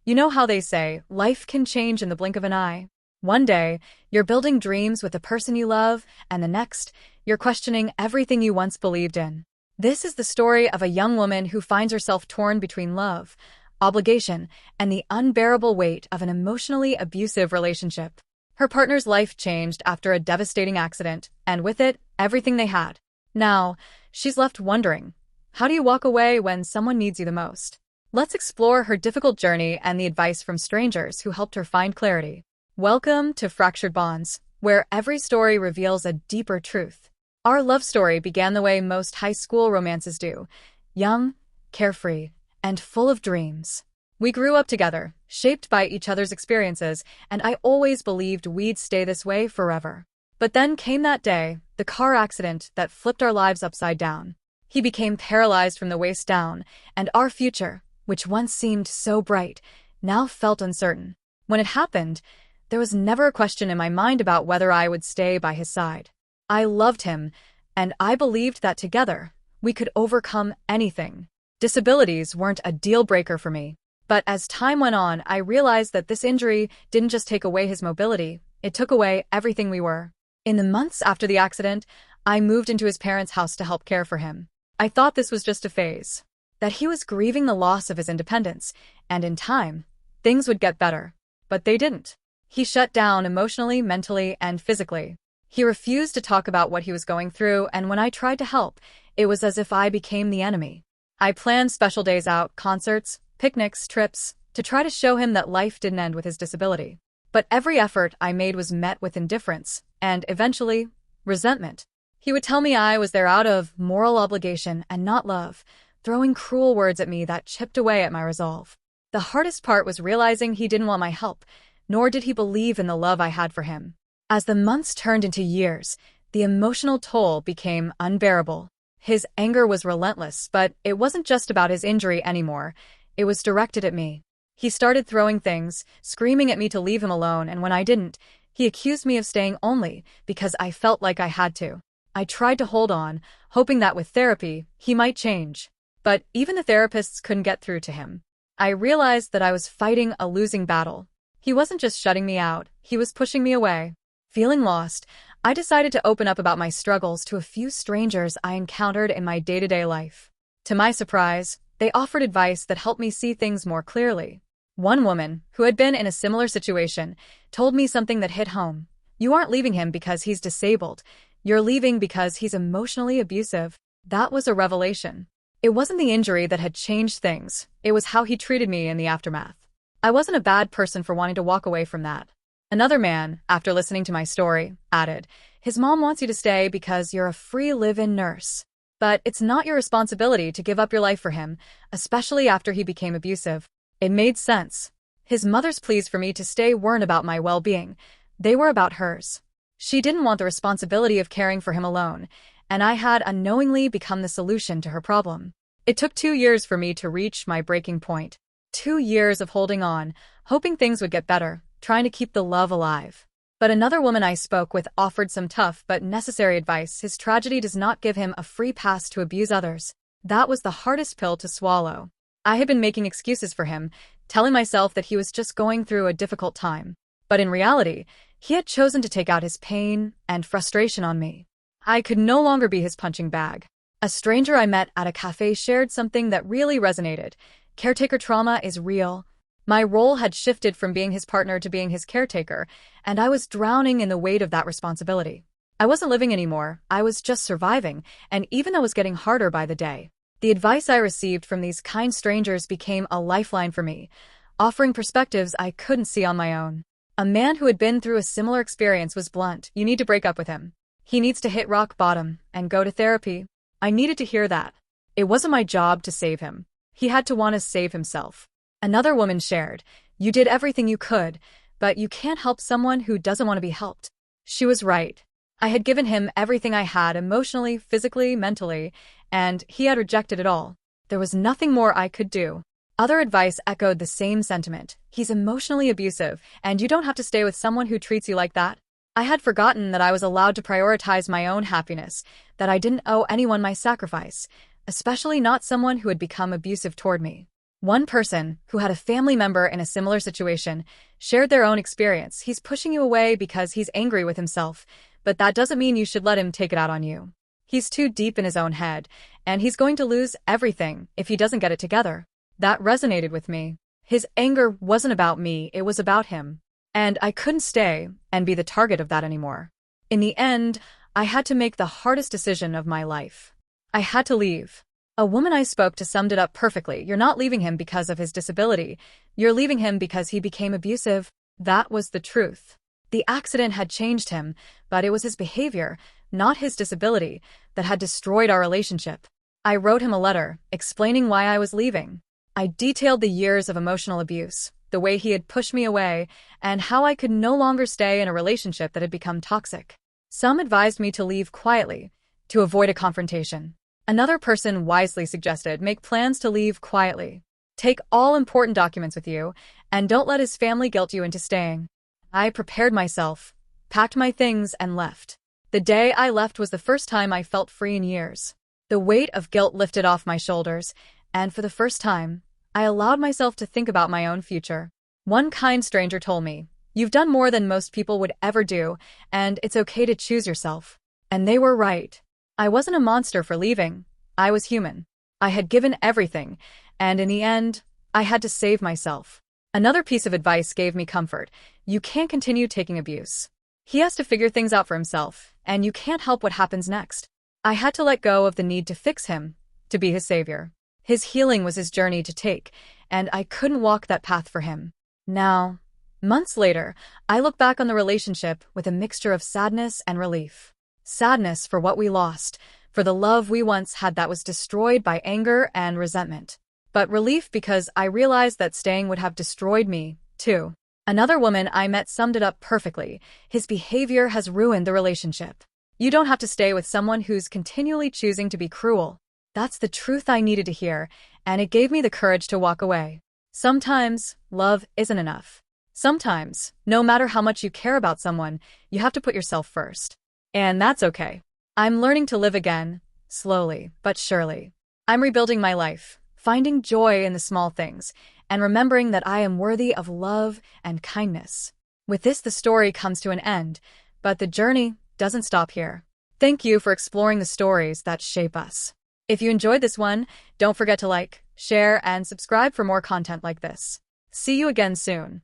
You know how they say, life can change in the blink of an eye. One day, you're building dreams with the person you love, and the next, you're questioning everything you once believed in. This is the story of a young woman who finds herself torn between love, obligation, and the unbearable weight of an emotionally abusive relationship. Her partner's life changed after a devastating accident, and with it, everything they had. Now, she's left wondering, how do you walk away when someone needs you the most? Let's explore her difficult journey and the advice from strangers who helped her find clarity. Welcome to Fractured Bonds, where every story reveals a deeper truth. Our love story began the way most high school romances do, young, carefree, and full of dreams. We grew up together, shaped by each other's experiences, and I always believed we'd stay this way forever. But then came that day, the car accident that flipped our lives upside down. He became paralyzed from the waist down, and our future, which once seemed so bright, now felt uncertain. When it happened, there was never a question in my mind about whether I would stay by his side. I loved him, and I believed that together, we could overcome anything. Disabilities weren't a deal breaker for me. But as time went on, I realized that this injury didn't just take away his mobility, it took away everything we were. In the months after the accident, I moved into his parents' house to help care for him. I thought this was just a phase, that he was grieving the loss of his independence, and in time, things would get better. But they didn't. He shut down emotionally, mentally, and physically. He refused to talk about what he was going through, and when I tried to help, it was as if I became the enemy. I planned special days out, concerts, picnics, trips, to try to show him that life didn't end with his disability. But every effort I made was met with indifference, and eventually, resentment. He would tell me I was there out of moral obligation and not love, throwing cruel words at me that chipped away at my resolve. The hardest part was realizing he didn't want my help, nor did he believe in the love I had for him. As the months turned into years, the emotional toll became unbearable. His anger was relentless, but it wasn't just about his injury anymore. It was directed at me. He started throwing things, screaming at me to leave him alone, and when I didn't, he accused me of staying only because I felt like I had to. I tried to hold on, hoping that with therapy, he might change. But even the therapists couldn't get through to him. I realized that I was fighting a losing battle. He wasn't just shutting me out, he was pushing me away. Feeling lost, I decided to open up about my struggles to a few strangers I encountered in my day-to-day life. To my surprise, they offered advice that helped me see things more clearly. One woman, who had been in a similar situation, told me something that hit home. You aren't leaving him because he's disabled. You're leaving because he's emotionally abusive. That was a revelation. It wasn't the injury that had changed things. It was how he treated me in the aftermath. I wasn't a bad person for wanting to walk away from that. Another man, after listening to my story, added, his mom wants you to stay because you're a free live-in nurse. But it's not your responsibility to give up your life for him, especially after he became abusive. It made sense. His mother's pleas for me to stay weren't about my well-being. They were about hers. She didn't want the responsibility of caring for him alone, and I had unknowingly become the solution to her problem. It took 2 years for me to reach my breaking point. 2 years of holding on, hoping things would get better, trying to keep the love alive. But another woman I spoke with offered some tough but necessary advice. His tragedy does not give him a free pass to abuse others. That was the hardest pill to swallow. I had been making excuses for him, telling myself that he was just going through a difficult time. But in reality, he had chosen to take out his pain and frustration on me. I could no longer be his punching bag. A stranger I met at a cafe shared something that really resonated. Caretaker trauma is real. My role had shifted from being his partner to being his caretaker, and I was drowning in the weight of that responsibility. I wasn't living anymore, I was just surviving, and even though it was getting harder by the day, the advice I received from these kind strangers became a lifeline for me, offering perspectives I couldn't see on my own. A man who had been through a similar experience was blunt. You need to break up with him. He needs to hit rock bottom and go to therapy. I needed to hear that. It wasn't my job to save him. He had to want to save himself. Another woman shared, you did everything you could, but you can't help someone who doesn't want to be helped. She was right. I had given him everything I had emotionally, physically, mentally, and he had rejected it all. There was nothing more I could do. Other advice echoed the same sentiment. He's emotionally abusive, and you don't have to stay with someone who treats you like that. I had forgotten that I was allowed to prioritize my own happiness, that I didn't owe anyone my sacrifice, especially not someone who had become abusive toward me. One person, who had a family member in a similar situation, shared their own experience. He's pushing you away because he's angry with himself, but that doesn't mean you should let him take it out on you. He's too deep in his own head, and he's going to lose everything if he doesn't get it together. That resonated with me. His anger wasn't about me, it was about him. And I couldn't stay and be the target of that anymore. In the end, I had to make the hardest decision of my life. I had to leave. A woman I spoke to summed it up perfectly. You're not leaving him because of his disability. You're leaving him because he became abusive. That was the truth. The accident had changed him, but it was his behavior, not his disability, that had destroyed our relationship. I wrote him a letter, explaining why I was leaving. I detailed the years of emotional abuse, the way he had pushed me away, and how I could no longer stay in a relationship that had become toxic. Some advised me to leave quietly, to avoid a confrontation. Another person wisely suggested make plans to leave quietly. Take all important documents with you, and don't let his family guilt you into staying. I prepared myself, packed my things, and left. The day I left was the first time I felt free in years. The weight of guilt lifted off my shoulders, and for the first time, I allowed myself to think about my own future. One kind stranger told me, "You've done more than most people would ever do, and it's okay to choose yourself." And they were right. I wasn't a monster for leaving. I was human. I had given everything, and in the end, I had to save myself. Another piece of advice gave me comfort. You can't continue taking abuse. He has to figure things out for himself, and you can't help what happens next. I had to let go of the need to fix him, to be his savior. His healing was his journey to take, and I couldn't walk that path for him. Now, months later, I look back on the relationship with a mixture of sadness and relief. Sadness for what we lost, for the love we once had that was destroyed by anger and resentment. But relief because I realized that staying would have destroyed me, too. Another woman I met summed it up perfectly. His behavior has ruined the relationship. You don't have to stay with someone who's continually choosing to be cruel. That's the truth I needed to hear, and it gave me the courage to walk away. Sometimes, love isn't enough. Sometimes, no matter how much you care about someone, you have to put yourself first. And that's okay. I'm learning to live again, slowly but surely. I'm rebuilding my life, finding joy in the small things, and remembering that I am worthy of love and kindness. With this, the story comes to an end, but the journey doesn't stop here. Thank you for exploring the stories that shape us. If you enjoyed this one, don't forget to like, share, and subscribe for more content like this. See you again soon.